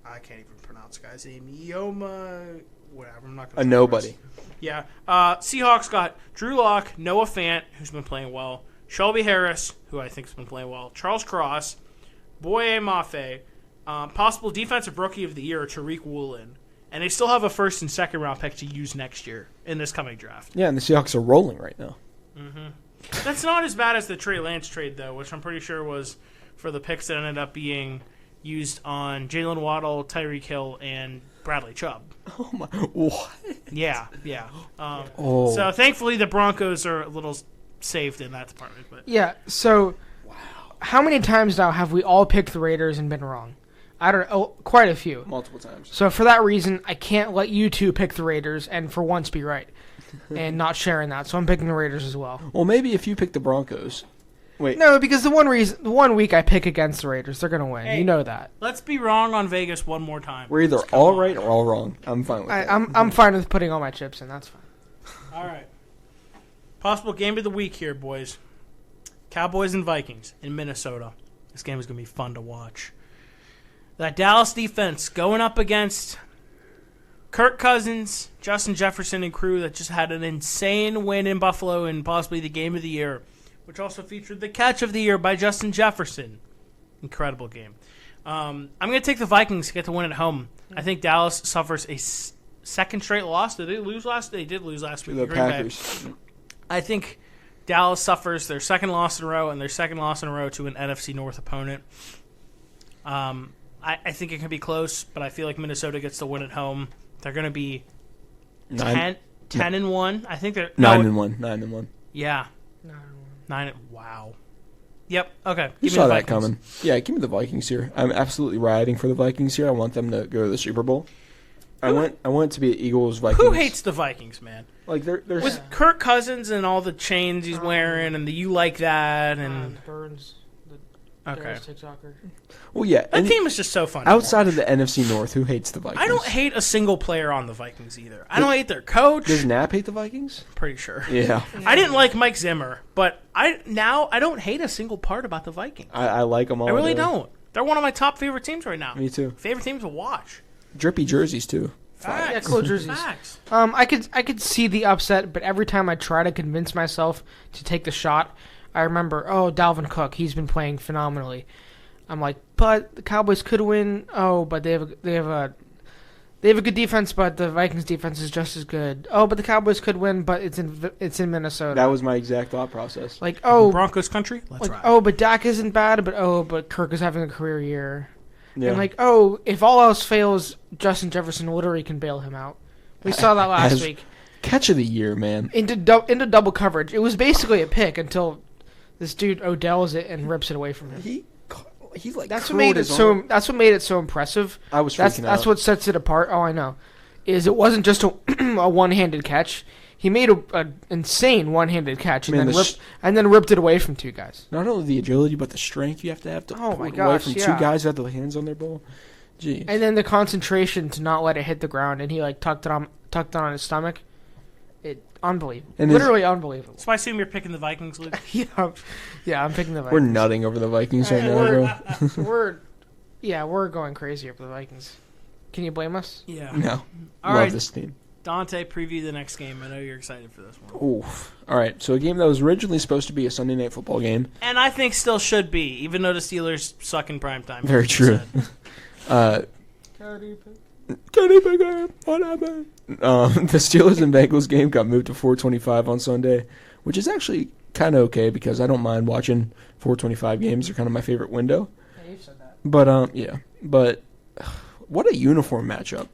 I can't even pronounce the guy's name. Yoma, whatever. I'm not going to. A nobody. Yeah. Seahawks got Drew Lock, Noah Fant, who's been playing well, Shelby Harris, who I think has been playing well, Charles Cross, Boye Mafe, possible defensive rookie of the year, Tariq Woolen, and they still have a 1st and 2nd round pick to use next year in this coming draft. Yeah, and the Seahawks are rolling right now. That's not as bad as the Trey Lance trade, though, which I'm pretty sure was for the picks that ended up being used on Jalen Waddle, Tyreek Hill, and Bradley Chubb. Oh my! What? Yeah. So thankfully the Broncos are a little saved in that department. But yeah. So, how many times now have we all picked the Raiders and been wrong? I don't know. Quite a few. Multiple times. So for that reason, I can't let you two pick the Raiders and for once be right, and not sharing that. So I'm picking the Raiders as well. Well, maybe if you pick the Broncos. Wait. No, because the one week I pick against the Raiders, they're gonna win. Hey. You know that. let's be wrong on Vegas one more time. We're either Just come all on. right or all wrong. I'm fine with that. I'm fine with putting all my chips in. That's fine. All right. Possible game of the week here, boys. Cowboys and Vikings in Minnesota. This game is going to be fun to watch. That Dallas defense going up against Kirk Cousins, Justin Jefferson, and crew that just had an insane win in Buffalo and possibly the game of the year, which also featured the catch of the year by Justin Jefferson. Incredible game. I'm going to take the Vikings to get the win at home. I think Dallas suffers a second straight loss. Did they lose last? They did lose last week. The to Green Bay. Packers. I think Dallas suffers their second loss in a row and their second loss in a row to an NFC North opponent. I think it can be close, but I feel like Minnesota gets the win at home. They're going to be 10 and 1. I think they're 9 and 1. 9 and 1. Yeah. 9. Wow. Yep. Okay. You Give me saw the that Vikings. coming. Yeah, give me the Vikings here. I'm absolutely riding for the Vikings here. I want them to go to the Super Bowl. I want it to be Eagles Vikings. Who hates the Vikings, man? Like they're With Kirk Cousins and all the chains he's wearing and the you like that and Burns, the okay. TikToker. well, yeah. That And team is just so fun. to outside watch. of the NFC North, who hates the Vikings? I don't hate a single player on the Vikings either. I don't hate their coach. Does Knapp hate the Vikings? Pretty sure. Yeah, I didn't like Mike Zimmer, but I don't hate a single part about the Vikings. I like them all. I really don't. They're one of my top favorite teams right now. Me too. Favorite teams to watch. Drippy jerseys too. Facts. Yeah, cool jerseys. Facts. I could see the upset, but every time I try to convince myself to take the shot, I remember, Dalvin Cook, he's been playing phenomenally. I'm like, but the Cowboys could win. Oh, but they have a good defense, but the Vikings defense is just as good. Oh, but the Cowboys could win, but it's in Minnesota. That was my exact thought process. Like, Broncos country. Let's like, ride. but Dak isn't bad, but Kirk is having a career year. Yeah. And like, if all else fails, Justin Jefferson literally can bail him out. We saw that last As week. Catch of the year, man. Into double coverage. It was basically a pick until This dude Odell's it and rips it away from him. He like That's what made it so. That's what made it so impressive. I was freaking out. That's what sets it apart. Oh, I know. Is it wasn't just a, a one-handed catch. He made an insane one-handed catch and then ripped it away from two guys. Not only the agility, but the strength you have to pull it away from two guys who have their hands on their ball. Jeez. And then the concentration to not let it hit the ground, and he like tucked it on his stomach. Unbelievable. Literally unbelievable. So I assume you're picking the Vikings, Luke? Yeah, I'm picking the Vikings. We're nutting over the Vikings right now, bro. We're going crazy over the Vikings. Can you blame us? Yeah. No. All Love right. this team. Dante, preview the next game. I know you're excited for this one. Oof. All right. So a game that was originally supposed to be a Sunday night football game. And I think still should be, even though the Steelers suck in primetime. Very true. Kenny Pickett, what happened? The Steelers and Bengals game got moved to 4:25 on Sunday, which is actually kind of okay because I don't mind watching 4:25 games. They're kind of my favorite window. Yeah, you've said that. But but what a uniform matchup.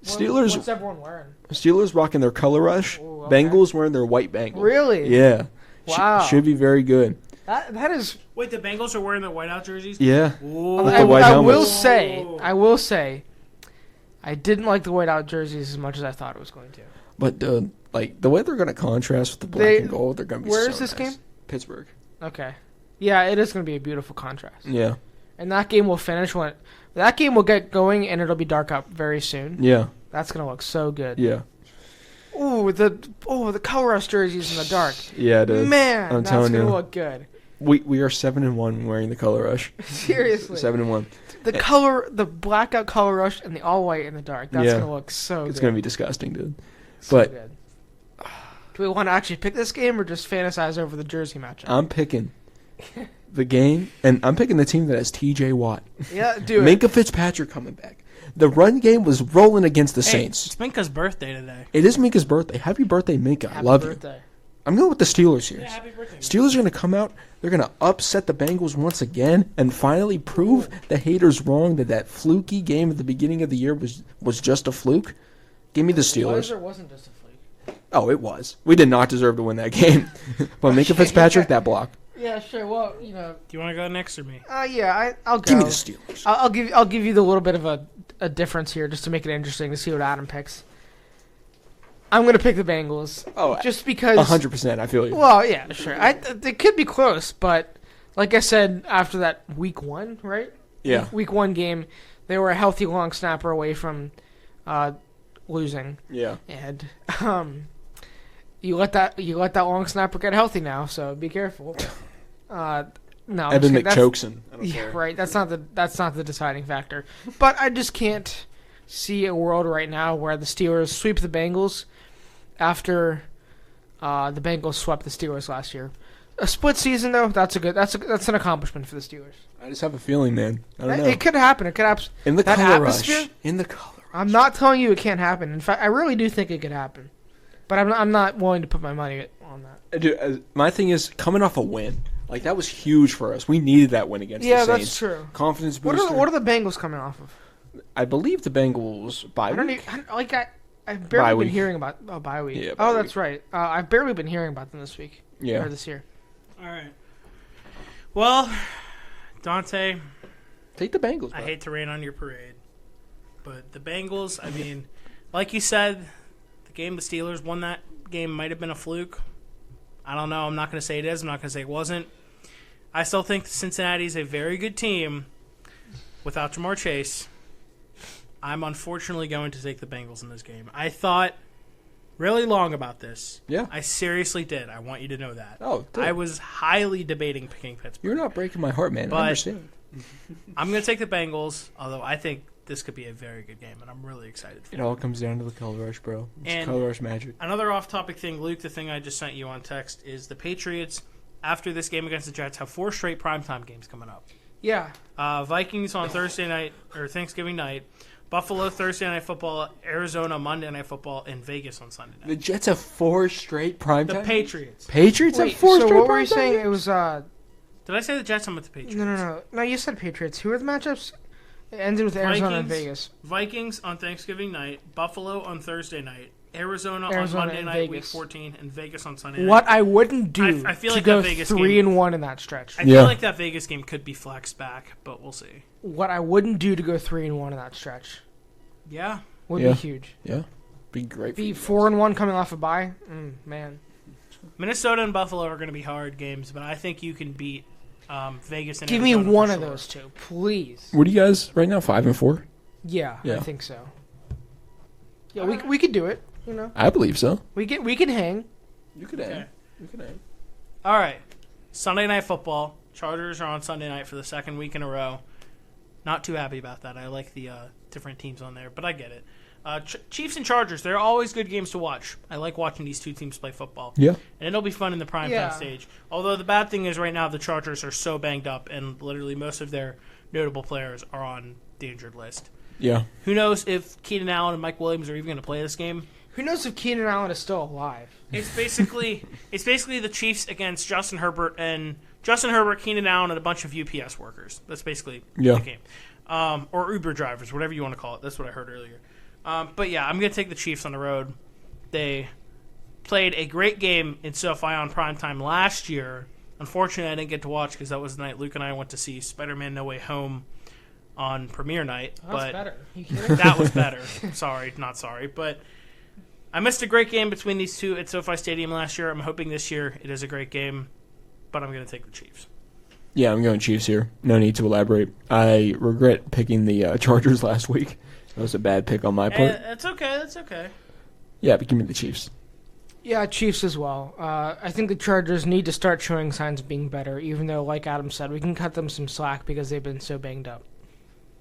Steelers. What's everyone wearing? Steelers rocking their color rush. Ooh, okay. Bengals wearing their white Bengal. Really? Yeah. Wow. Should be very good. That is. Wait, the Bengals are wearing the whiteout jerseys? Yeah. Ooh. With the white I helmets. I will say, I didn't like the whiteout jerseys as much as I thought it was going to. But the way they're going to contrast with the black and gold, they're going to be. Where so is this nice. game? Pittsburgh. Okay. Yeah, it is going to be a beautiful contrast. Yeah. And that game will finish when that game will get going, and it'll be dark out very soon. Yeah. That's going to look so good. Yeah. Ooh, the color rush jerseys in the dark. Yeah, dude. Man, I'm that's telling going to you. look good. We are 7-1 wearing the color rush. Seriously. 7-1. The blackout color rush and the all white in the dark. That's going to look so good. It's going to be disgusting, dude. So But good. Do we want to actually pick this game or just fantasize over the jersey matchup? I'm picking the game, and I'm picking the team that has T.J. Watt. Yeah, do it. Minka Fitzpatrick coming back. The run game was rolling against the Hey, Saints. it's Minka's birthday today. It is Minka's birthday. Happy birthday, Minka. I love you. I'm going with the Steelers here. Yeah, happy birthday. Steelers are going to come out. They're going to upset the Bengals once again and finally prove the haters wrong that fluky game at the beginning of the year was just a fluke. Give me the Steelers. Was or wasn't just a fluke? Oh, it was. We did not deserve to win that game. But Minka Fitzpatrick, that block. Yeah, sure. Well, you know. Do you want to go next or me? I'll go. Give me the Steelers. I'll give you the little bit of a difference here just to make it interesting to see what Adam picks. I'm going to pick the Bengals. Oh, just because 100%. I feel you. Well, yeah, sure. It could be close, but like I said, after that week 1, right? Yeah. Week 1 game, they were a healthy long snapper away from losing. Yeah. And you let that long snapper get healthy now, so be careful. No, Evan McChokeson. Yeah, right. That's not the deciding factor. But I just can't see a world right now where the Steelers sweep the Bengals after the Bengals swept the Steelers last year. A split season though, that's an accomplishment for the Steelers. I just have a feeling, man. I don't know. It could happen. It could happen. In the that color atmosphere, rush. In the color rush. I'm not telling you it can't happen. In fact, I really do think it could happen. But I'm not willing to put my money on that. Dude, my thing is coming off a win. Like, that was huge for us. We needed that win against the Saints. Yeah, that's true. Confidence booster. What are the Bengals coming off of? I believe the Bengals bye week. I've barely been week. hearing about bye week. Yeah, bye that's week. right. I've barely been hearing about them this week. Yeah. Or this year. All right. Well, Dante, Take the Bengals, bro. I hate to rain on your parade, but the Bengals, I mean, like you said, the game the Steelers won that game might have been a fluke. I don't know. I'm not going to say it is. I'm not going to say it wasn't. I still think Cincinnati is a very good team without Jamar Chase. I'm unfortunately going to take the Bengals in this game. I thought really long about this. Yeah. I seriously did. I want you to know that. Oh, dude. I was highly debating picking Pittsburgh. You're not breaking my heart, man. But- I understand. I'm going to take the Bengals, although I think this could be a very good game, and I'm really excited for It it. all comes down to the color rush, bro. It's And- color rush magic. Another off-topic thing, Luke, the thing I just sent you on text, is the Patriots, after this game against the Jets, have 4 straight primetime games coming up. Yeah. Vikings on Thursday night, or Thanksgiving night. Buffalo Thursday Night Football, Arizona Monday Night Football, and Vegas on Sunday night. The Jets have 4 straight primetime. The Patriots. Patriots Wait, have 4 so straight what were you primetime saying? games? It was Did I say the Jets? I'm with the Patriots. No. You said Patriots. Who are the matchups? It ended with Arizona and Vikings. Vegas. Vikings on Thanksgiving night, Buffalo on Thursday night, Arizona on Arizona Monday and night, Week Vegas. 14, and Vegas on Sunday night. What I wouldn't do I feel to like go that Vegas 3-1 in that stretch. I feel like that Vegas game could be flexed back, but we'll see. What I wouldn't do to go 3-1 in that stretch Yeah. would be huge. Yeah. Be great. Be 4-1 coming off a bye. Man. Minnesota and Buffalo are going to be hard games, but I think you can beat Vegas and Give Arizona me one for of sure. those two, please. What are you guys right now? 5-4. Yeah, Yeah. I think so. Yeah, we could do it. You know, I believe so. we can hang. You could Okay. You could hang. All right. Sunday Night Football. Chargers are on Sunday night for the second week in a row. Not too happy about that. I like the different teams on there, but I get it. Chiefs and Chargers, they're always good games to watch. I like watching these two teams play football. Yeah. And it'll be fun in the primetime stage. Although the bad thing is right now the Chargers are so banged up, and literally most of their notable players are on the injured list. Yeah. Who knows if Keenan Allen and Mike Williams are even going to play this game? Who knows if Keenan Allen is still alive? It's basically the Chiefs against Justin Herbert, Keenan Allen, and a bunch of UPS workers. That's basically the game. Or Uber drivers, whatever you want to call it. That's what I heard earlier. But yeah, I'm going to take the Chiefs on the road. They played a great game in SoFi on primetime last year. Unfortunately, I didn't get to watch because that was the night Luke and I went to see Spider-Man No Way Home on premiere night. That's better. You kidding? That was better. Not sorry. But I missed a great game between these two at SoFi Stadium last year. I'm hoping this year it is a great game, but I'm going to take the Chiefs. Yeah, I'm going Chiefs here. No need to elaborate. I regret picking the Chargers last week. That was a bad pick on my part. That's okay. That's okay. Yeah, but give me the Chiefs. Yeah, Chiefs as well. I think the Chargers need to start showing signs of being better, even though, like Adam said, we can cut them some slack because they've been so banged up.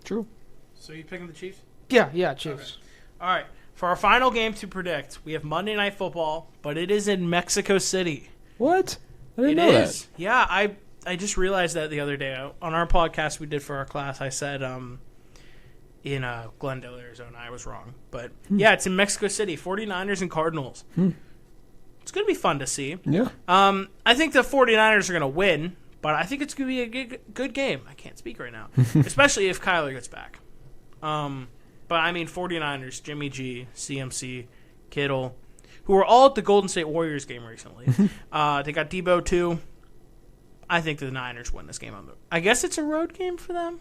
True. So you picking the Chiefs? Yeah, Chiefs. Okay. All right. For our final game to predict, we have Monday Night Football, but it is in Mexico City. What? I didn't It know is. that. Yeah, I just realized that the other day on our podcast we did for our class. I said in Glendale, Arizona. I was wrong, but yeah, it's in Mexico City. 49ers and Cardinals. It's going to be fun to see. Yeah. I think the 49ers are going to win, but I think it's going to be a good game. I can't speak right now, especially if Kyler gets back. But I mean 49ers, Jimmy G, CMC, Kittle, who were all at the Golden State Warriors game recently. They got Debo too. I think the Niners win this game. I guess it's a road game for them.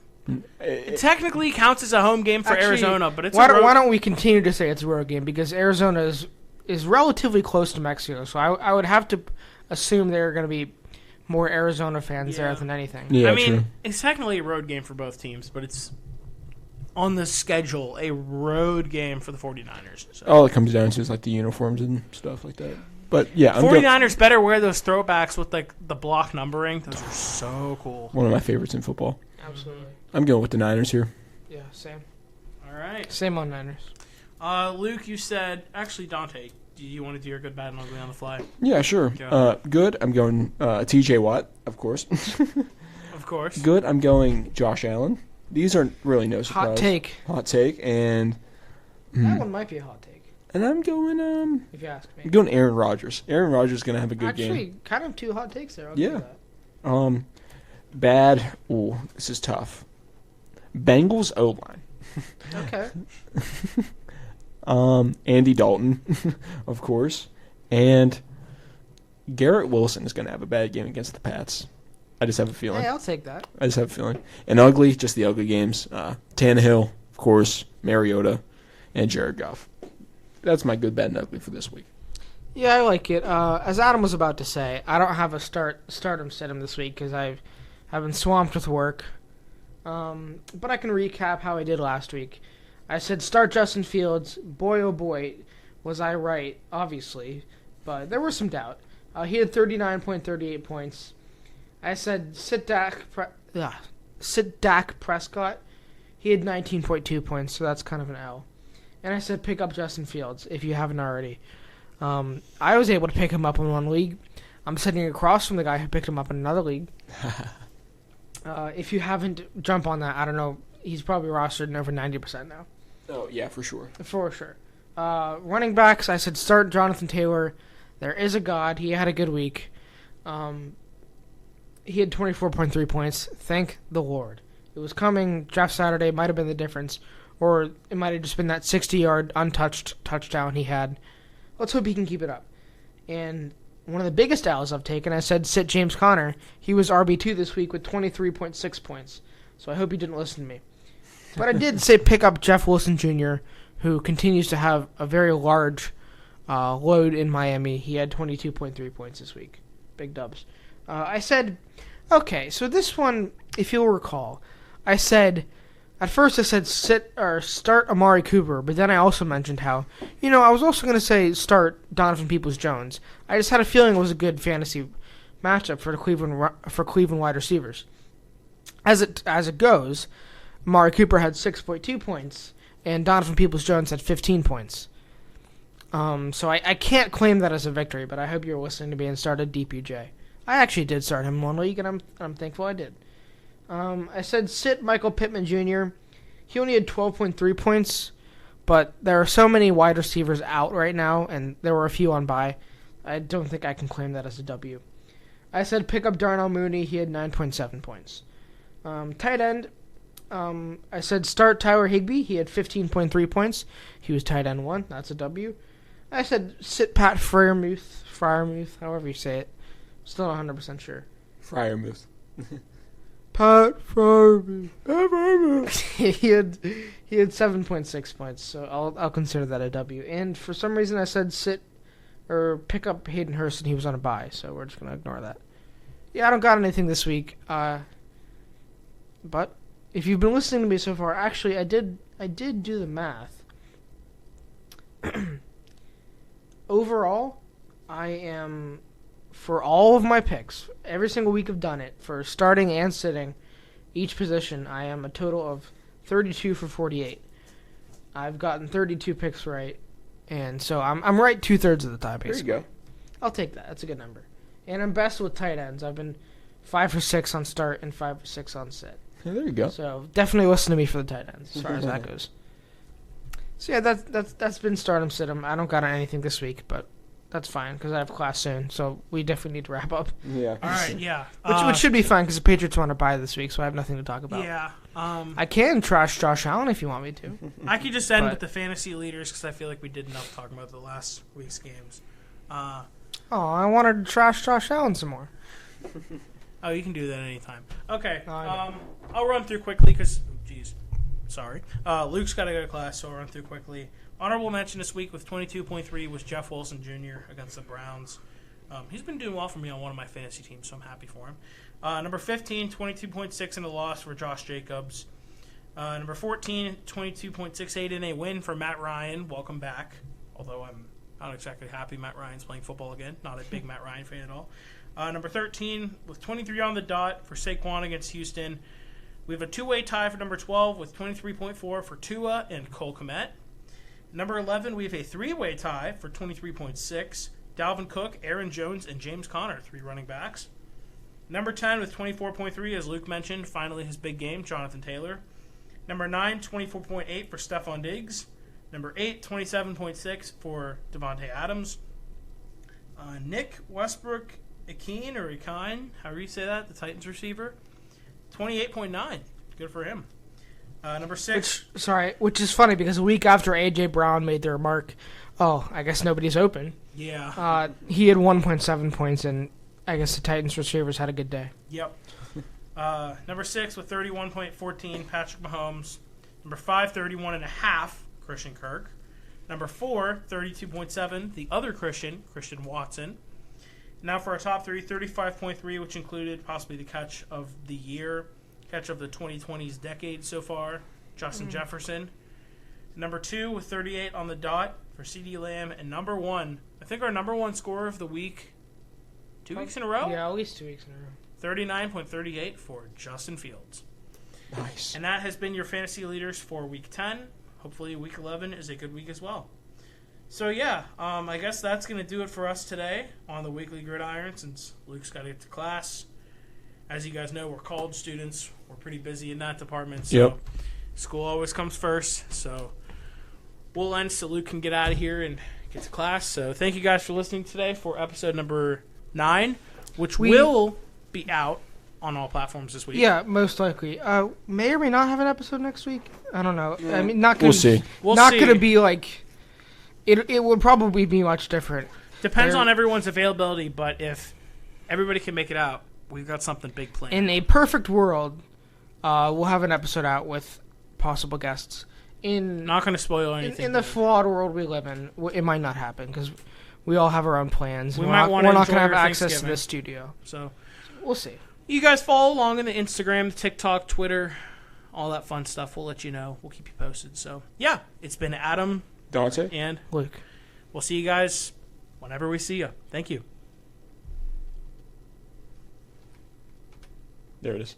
It technically counts as a home game for Arizona, but it's why don't we continue to say it's a road game, because Arizona is relatively close to Mexico, so I would have to assume there are going to be more Arizona fans there than anything. Yeah, I mean, true. it's technically a road game for both teams, but it's on the schedule a road game for the 49ers. So. All it comes down to is like the uniforms and stuff like that. But yeah, 49ers better wear those throwbacks with like the block numbering. Those are so cool. One of my favorites in football. Absolutely. I'm going with the Niners here. Yeah, same. All right. Same on Niners. Luke, you said... Actually, Dante, do you want to do your good, bad, and ugly on the fly? Yeah, sure. Good, I'm going TJ Watt, of course. Of course. Good, I'm going Josh Allen. These are really no surprise. Hot take, and... That one might be a hot take. And I'm going, if you ask me. I'm going Aaron Rodgers. Aaron Rodgers is going to have a good game. Actually, kind of two hot takes there. I'll give you that. Bad. Ooh, this is tough. Bengals O-line. Okay. Andy Dalton, of course. And Garrett Wilson is going to have a bad game against the Pats. I just have a feeling. Hey, I'll take that. I just have a feeling. And ugly, just the ugly games. Tannehill, of course, Mariota, and Jared Goff. That's my good, bad, and ugly for this week. Yeah, I like it. As Adam was about to say, I don't have a stardom sit-em this week because I've been swamped with work. But I can recap how I did last week. I said start Justin Fields. Boy, oh boy, was I right, obviously. But there was some doubt. He had 39.38 points. I said sit Dak Prescott. He had 19.2 points, so that's kind of an L. And I said pick up Justin Fields if you haven't already. I was able to pick him up in one league. I'm sitting across from the guy who picked him up in another league. If you haven't, jump on that. I don't know. He's probably rostered in over 90% now. Oh, yeah, for sure. For sure. Running backs, I said start Jonathan Taylor. There is a God. He had a good week. He had 24.3 points. Thank the Lord. It was coming. Draft Saturday might have been the difference. Or it might have just been that 60-yard untouched touchdown he had let's hope he can keep it up. And one of the biggest L's I've taken, I said sit James Conner. He was RB2 this week with 23.6 points. So I hope he didn't listen to me. But I did say pick up Jeff Wilson Jr., who continues to have a very large load in Miami. He had 22.3 points this week. Big dubs. I said, okay, so this one, if you'll recall, at first I said start Amari Cooper, but then I also mentioned how, I was also going to say start Donovan Peoples-Jones. I just had a feeling it was a good fantasy matchup for the Cleveland wide receivers. As it goes, Amari Cooper had 6.2 points, and Donovan Peoples-Jones had 15 points. So I can't claim that as a victory, but I hope you're listening to me and started DPJ. I actually did start him in one league, and I'm thankful I did. I said sit Michael Pittman Jr. He only had 12.3 points, but there are so many wide receivers out right now, and there were a few on bye. I don't think I can claim that as a W. I said pick up Darnell Mooney. He had 9.7 points. Tight end, I said start Tyler Higbee. He had 15.3 points. He was tight end 1. That's a W. I said sit Pat Freiermuth, however you say it. Still not 100% sure. Freiermuth. Pat Freiermuth. he had 7.6 points, so I'll consider that a W. And for some reason I said sit or pick up Hayden Hurst, and he was on a bye, so we're just gonna ignore that. Yeah, I don't got anything this week. But if you've been listening to me so far, actually I did do the math. Overall, I am, for all of my picks, every single week I've done it, for starting and sitting each position, I am a total of 32 for 48. I've gotten 32 picks right, and so I'm right 2/3 of the time, basically. There you go. I'll take that. That's a good number. And I'm best with tight ends. I've been 5 for 6 on start and 5 for 6 on sit. Yeah, there you go. So definitely listen to me for the tight ends as far as that goes. So yeah, that's been stardom situm. I don't got anything this week, but that's fine because I have class soon. So we definitely need to wrap up. Yeah. All right. Yeah. Which should be fine because the Patriots want to bye this week, so I have nothing to talk about. Yeah. I can trash Josh Allen if you want me to. I could just end with the fantasy leaders because I feel like we did enough talking about the last week's games. I wanted to trash Josh Allen some more. Oh, you can do that anytime. Okay. No, I'll run through quickly because, sorry. Luke's got to go to class, so I'll run through quickly. Honorable mention this week with 22.3 was Jeff Wilson Jr. against the Browns. He's been doing well for me on one of my fantasy teams, so I'm happy for him. Number 15, 22.6 in a loss for Josh Jacobs. Number 14, 22.68 in a win for Matt Ryan. Welcome back. Although I'm not exactly happy Matt Ryan's playing football again. Not a big Matt Ryan fan at all. Number 13 with 23 on the dot for Saquon against Houston. We have a two-way tie for number 12 with 23.4 for Tua and Cole Kmet. Number 11, we have a three-way tie for 23.6. Dalvin Cook, Aaron Jones, and James Conner, 3 running backs. Number 10 with 24.3, as Luke mentioned, finally his big game, Jonathan Taylor. Number 9, 24.8 for Stephon Diggs. Number 8, 27.6 for Devontae Adams. Nick Westbrook-Ikhine, however you say that, the Titans receiver, 28.9. Good for him. Number 6. Which is funny because a week after A.J. Brown made the remark, I guess nobody's open. Yeah. He had 1.7 points, and I guess the Titans receivers had a good day. Yep. Number 6 with 31.14, Patrick Mahomes. Number 5, 31.5, Christian Kirk. Number 4, 32.7, the other Christian Watson. Now for our top 3, 35.3, which included possibly the catch of the year, catch of the 2020s decade so far, Justin Jefferson. Number 2 with 38 on the dot for CeeDee Lamb. And number 1, I think our number 1 scorer of the week, 2 weeks in a row? Yeah, at least 2 weeks in a row. 39.38 for Justin Fields. Nice. And that has been your fantasy leaders for week 10. Hopefully week 11 is a good week as well. So yeah, I guess that's going to do it for us today on the Weekly Gridiron since Luke's got to get to class. As you guys know, we're college students. We're pretty busy in that department. So School always comes first. So we'll end so Luke can get out of here and get to class. So thank you guys for listening today for episode number 9, which will be out on all platforms this week. Yeah, most likely. May or may not have an episode next week. I don't know. I mean, not gonna, we'll see. Not going to be like It would probably be much different. Depends on everyone's availability, but if everybody can make it out, we've got something big planned. In a perfect world, we'll have an episode out with possible guests. Not going to spoil anything. In the flawed world we live in, it might not happen because we all have our own plans. We're not going to have access to the studio. So we'll see. You guys follow along in the Instagram, the TikTok, Twitter, all that fun stuff. We'll let you know. We'll keep you posted. So, yeah, it's been Adam, Dante, and Luke. We'll see you guys whenever we see you. Thank you. There it is.